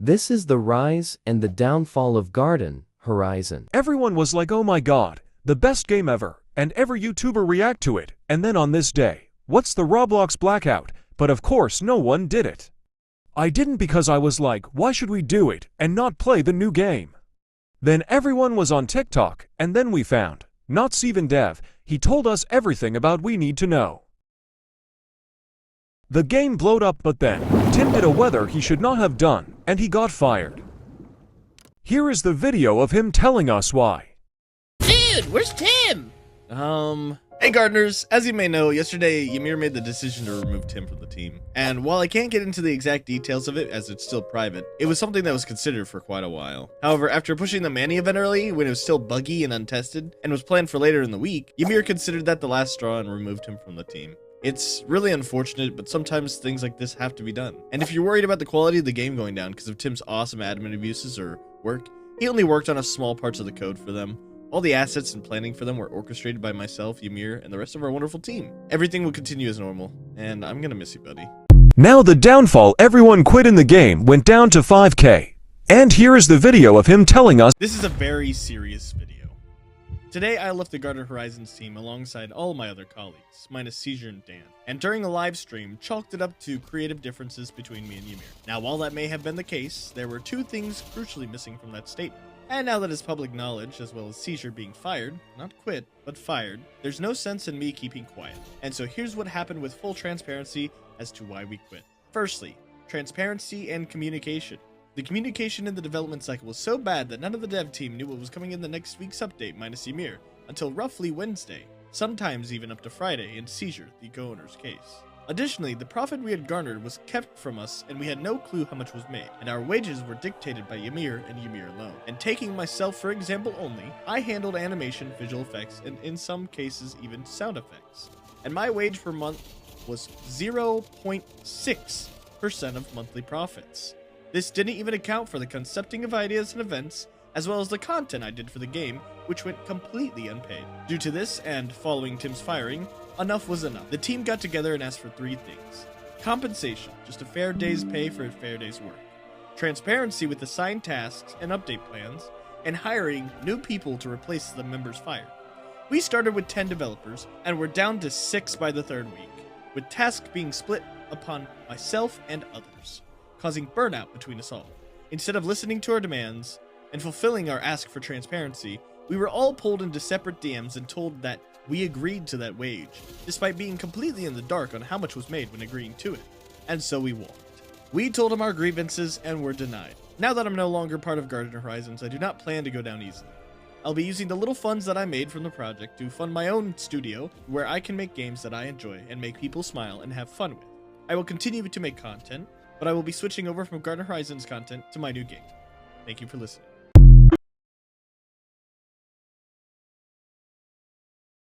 This is the rise and the downfall of Garden Horizon. Everyone was like, oh my god, the best game ever, and every YouTuber react to it, and then on this day, what's the Roblox blackout? But of course no one did it. I didn't because I was like, why should we do it and not play the new game? Then everyone was on TikTok, and then we found, not Steven Dev, he told us everything about we need to know. The game blowed up, but then Tim did a weather he should not have done, and he got fired. Here is the video of him telling us why. Dude, where's Tim? Hey gardeners, as you may know, yesterday Ymir made the decision to remove Tim from the team. And while I can't get into the exact details of it as it's still private, it was something that was considered for quite a while. However, after pushing the Manny event early, when it was still buggy and untested, and was planned for later in the week, Ymir considered that the last straw and removed him from the team. It's really unfortunate, but sometimes things like this have to be done. And if you're worried about the quality of the game going down because of Tim's awesome admin abuses or work, he only worked on a small parts of the code for them. All the assets and planning for them were orchestrated by myself, Ymir, and the rest of our wonderful team. Everything will continue as normal, and I'm gonna miss you, buddy. Now the downfall, everyone quit in the game, went down to 5k. And here is the video of him telling us. This is a very serious video. Today I left the Garden Horizons team alongside all of my other colleagues, minus Seizure and Dan, and during the live stream chalked it up to creative differences between me and Ymir. Now while that may have been the case, there were two things crucially missing from that statement. And now that it's public knowledge, as well as Seizure being fired, not quit, but fired, there's no sense in me keeping quiet. And so here's what happened with full transparency as to why we quit. Firstly, transparency and communication. The communication in the development cycle was so bad that none of the dev team knew what was coming in the next week's update minus Ymir, until roughly Wednesday, sometimes even up to Friday in Seizure, the co-owner's case. Additionally, the profit we had garnered was kept from us and we had no clue how much was made, and our wages were dictated by Ymir and Ymir alone. And taking myself for example only, I handled animation, visual effects, and in some cases even sound effects. And my wage per month was 0.6% of monthly profits. This didn't even account for the concepting of ideas and events, as well as the content I did for the game, which went completely unpaid. Due to this, and following Tim's firing, enough was enough. The team got together and asked for three things. Compensation, just a fair day's pay for a fair day's work. Transparency with assigned tasks and update plans, and hiring new people to replace the members fired. We started with 10 developers, and we're down to 6 by the third week, with tasks being split upon myself and others, causing burnout between us all. Instead of listening to our demands and fulfilling our ask for transparency, we were all pulled into separate DMs and told that we agreed to that wage, despite being completely in the dark on how much was made when agreeing to it. And so we walked. We told him our grievances and were denied. Now that I'm no longer part of Garden Horizons, I do not plan to go down easily. I'll be using the little funds that I made from the project to fund my own studio, where I can make games that I enjoy and make people smile and have fun with. I will continue to make content, but I will be switching over from Garden Horizons content to my new game. Thank you for listening.